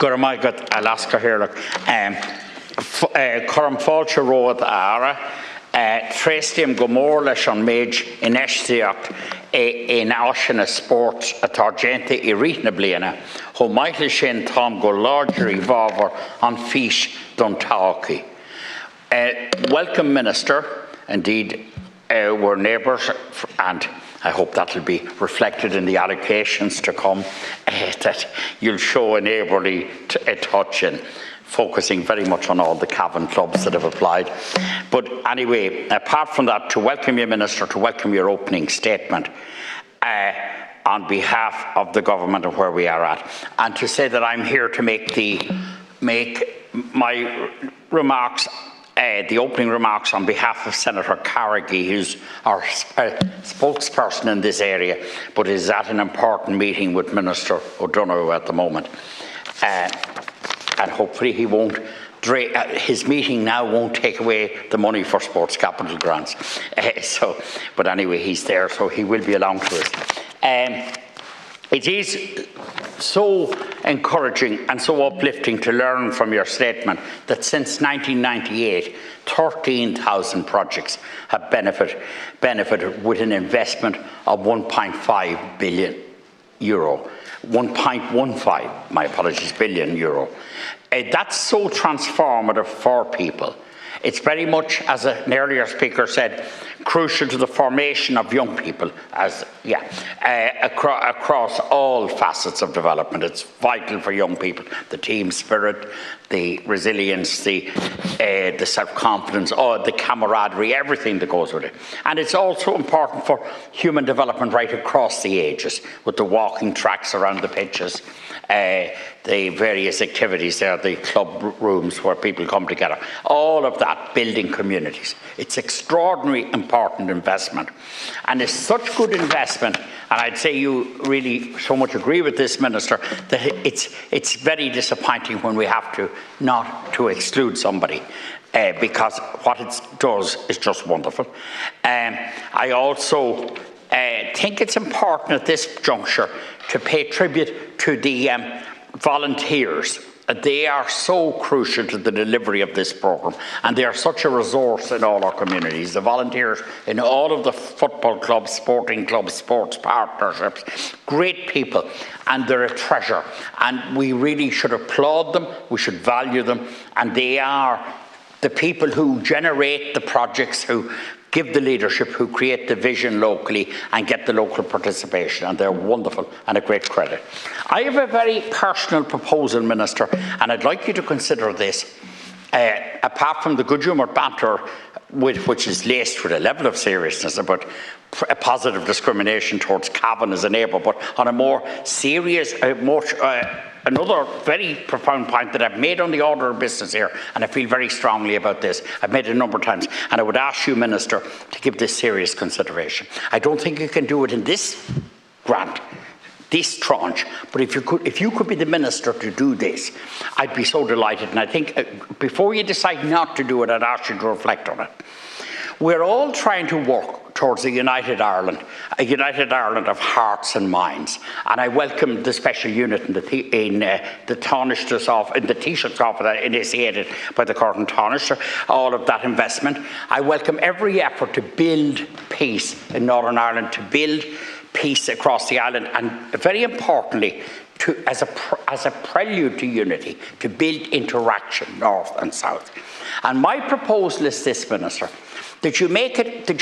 Gurmaigat Alaska here, look. Curran Fáilte Road Ara, Trestium Gomorlish on Mage in Eshtiacht in Oshina Sports at Argenta Iritna Bliana, who Michael Shin Tom go larger evolver on Fish Duntauki. Welcome, Minister. Indeed, we're neighbours, and I hope that will be reflected in the allocations to come, that you'll show a neighbourly touch in focusing very much on all the Cavan clubs that have applied. But anyway, apart from that, to welcome you, Minister, to welcome your opening statement on behalf of the government and where we are at, and to say that I'm here to make my remarks, the opening remarks on behalf of Senator Carrigy, who's our spokesperson in this area, but is at an important meeting with Minister O'Donoghue at the moment. And hopefully he won't, his meeting now won't take away the money for sports capital grants. But anyway, he's there, so he will be along to us. It is so encouraging and so uplifting to learn from your statement that since 1998, 13,000 projects have benefited with an investment of €1.5 billion. 1.15, my apologies, billion euro. That's so transformative for people. It's very much, as an earlier speaker said, crucial to the formation of young people, across all facets of development. It's vital for young people, the team spirit, the resilience, the self-confidence, the camaraderie, everything that goes with it. And it's also important for human development right across the ages, with the walking tracks around the pitches, the various activities there, the club rooms where people come together, all of that, building communities. It's extraordinarily important investment, and it's such good investment, and I'd say you really so much agree with this, Minister, that it's very disappointing when we have to not to exclude somebody, because what it does is just wonderful. I also think it's important at this juncture to pay tribute to the volunteers. They are so crucial to the delivery of this programme, and they are such a resource in all our communities. The volunteers in all of the football clubs, sporting clubs, sports partnerships, great people, and they're a treasure. And we really should applaud them, we should value them, and they are the people who generate the projects, who give the leadership, who create the vision locally and get the local participation, and they're wonderful and a great credit. I have a very personal proposal, Minister, and I'd like you to consider this. Apart from the good-humoured banter, which is laced with a level of seriousness about a positive discrimination towards Cavan as a neighbour, but on a more serious, another very profound point that I've made on the order of business here, and I feel very strongly about this. I've made it a number of times, and I would ask you, Minister, to give this serious consideration. I don't think you can do it in this grant, this tranche, but if you could be the Minister to do this, I'd be so delighted. And I think before you decide not to do it, I'd ask you to reflect on it. We're all trying to work towards a United Ireland of hearts and minds. And I welcome the special unit in the Taoiseach's office, in the Taoiseach's office initiated by the current Taoiseach, all of that investment. I welcome every effort to build peace in Northern Ireland, to build peace across the island, and very importantly, as a prelude to unity, to build interaction north and south. And my proposal is this, Minister, that you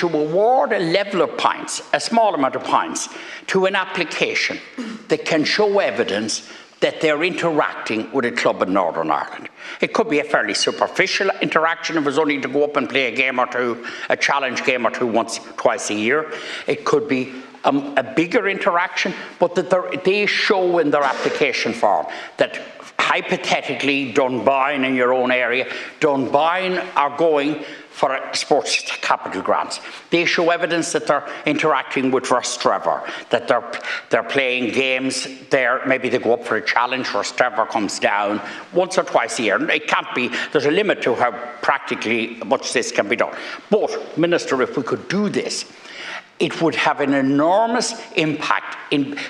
award a level of points, a small amount of points, to an application that can show evidence that they're interacting with a club in Northern Ireland. It could be a fairly superficial interaction if it's only to go up and play a game or two, a challenge game or two twice a year. It could be a bigger interaction, but that they show in their application form that hypothetically Dunboyne in your own area, Dunboyne are going for sports capital grants. They show evidence that they're interacting with Rostrevor, that they're playing games there. Maybe they go up for a challenge, Rostrevor comes down once or twice a year. It can't be, there's a limit to how practically much this can be done. But, Minister, if we could do this, it would have an enormous impact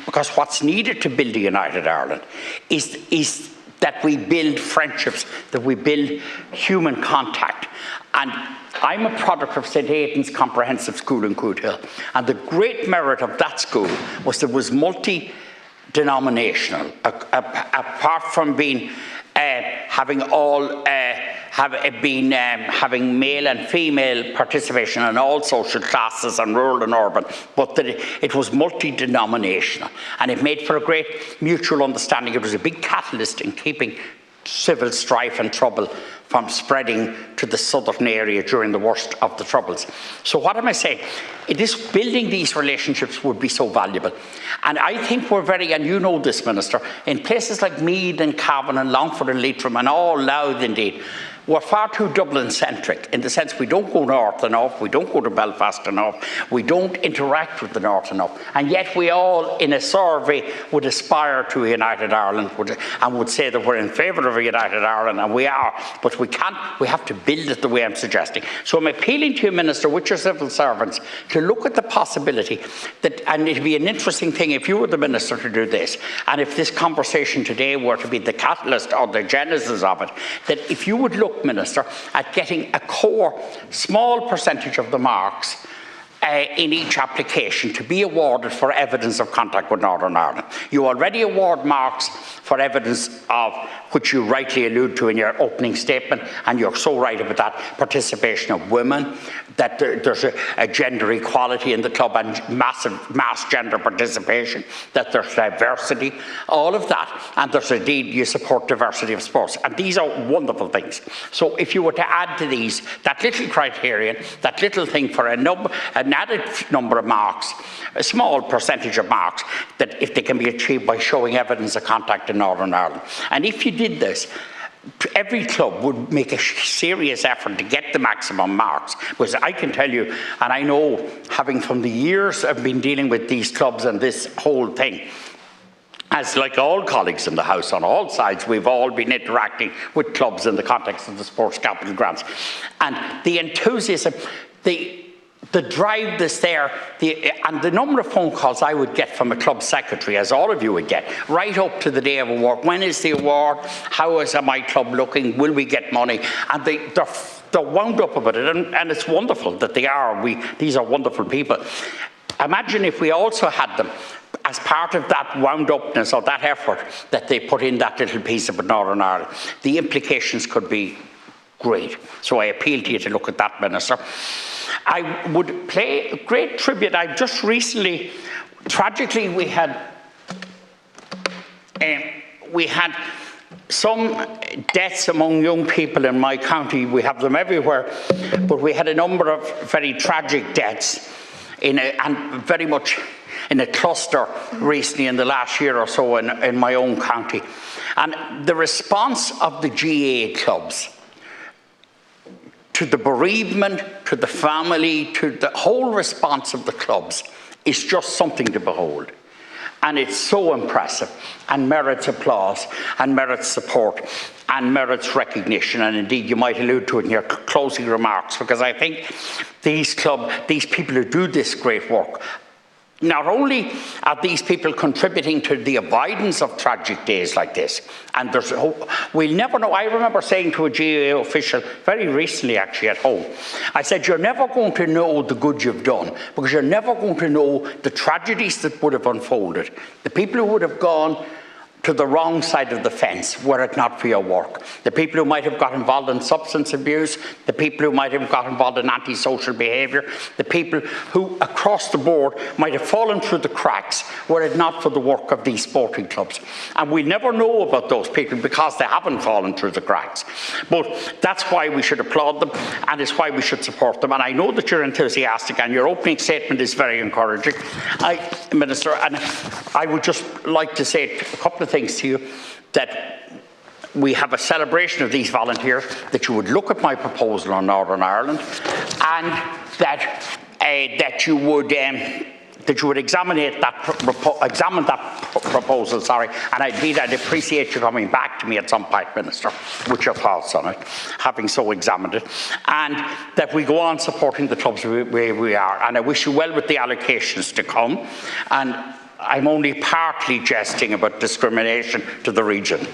because what's needed to build a United Ireland is that we build friendships, that we build human contact. And I'm a product of St. Aidan's Comprehensive School in Cootehill, and the great merit of that school was it was multi-denominational, apart from being having male and female participation in all social classes and rural and urban, but that it was multi-denominational, and it made for a great mutual understanding. It was a big catalyst in keeping civil strife and trouble from spreading to the southern area during the worst of the Troubles. So what am I saying? Building these relationships would be so valuable. And I think we're and you know this, Minister, in places like Meath and Cavan and Longford and Leitrim and all Louth indeed, we're far too Dublin-centric in the sense we don't go north enough, we don't go to Belfast enough, we don't interact with the north enough, and yet we all, in a survey, would aspire to a united Ireland and would say that we're in favour of a united Ireland, and we are, but we have to build it the way I'm suggesting. So I'm appealing to you, Minister, with your civil servants, to look at the possibility that, and it'd be an interesting thing if you were the Minister to do this, and if this conversation today were to be the catalyst or the genesis of it, that if you would look, Minister, at getting a core small percentage of the marks in each application to be awarded for evidence of contact with Northern Ireland. You already award marks for evidence of, which you rightly allude to in your opening statement, and you're so right about that, participation of women, that there's a gender equality in the club and mass gender participation, that there's diversity, all of that, and there's indeed, you support diversity of sports, and these are wonderful things. So if you were to add to these, that little criterion, that little thing for an added number of marks, a small percentage of marks, that if they can be achieved by showing evidence of contact in Northern Ireland. And if you did this, every club would make a serious effort to get the maximum marks, because I can tell you, and I know, having from the years I've been dealing with these clubs and this whole thing, as like all colleagues in the House on all sides, we've all been interacting with clubs in the context of the sports capital grants. And the enthusiasm, the drive that's there, and the number of phone calls I would get from a club secretary, as all of you would get, right up to the day of award. When is the award? How is my club looking? Will we get money? And they're wound up about it, and it's wonderful that they are. These are wonderful people. Imagine if we also had them as part of that wound-upness or that effort that they put in that little piece about Northern Ireland. The implications could be great. So I appeal to you to look at that, Minister. I would play a great tribute. I just recently, tragically, we had some deaths among young people in my county. We have them everywhere, but we had a number of very tragic deaths and very much in a cluster recently in the last year or so in my own county. And the response of the GAA clubs to the bereavement, to the family, to the whole response of the clubs is just something to behold. And it's so impressive and merits applause and merits support and merits recognition. And indeed, you might allude to it in your closing remarks, because I think these people who do this great work, not only are these people contributing to the avoidance of tragic days like this, and we'll never know. I remember saying to a GAA official very recently, actually at home, I said, you're never going to know the good you've done, because you're never going to know the tragedies that would have unfolded, the people who would have gone to the wrong side of the fence were it not for your work. The people who might have got involved in substance abuse, the people who might have got involved in antisocial behaviour, the people who across the board might have fallen through the cracks were it not for the work of these sporting clubs. And we never know about those people because they haven't fallen through the cracks. But that's why we should applaud them, and it's why we should support them. And I know that you're enthusiastic, and your opening statement is very encouraging, Minister, and I would just like to say a couple of things to you, that we have a celebration of these volunteers, that you would look at my proposal on Northern Ireland, and that you would examine that proposal. And I'd appreciate you coming back to me at some point, Minister, with your thoughts on it, having so examined it, and that we go on supporting the clubs where we are. And I wish you well with the allocations to come. And I'm only partly jesting about discrimination to the region.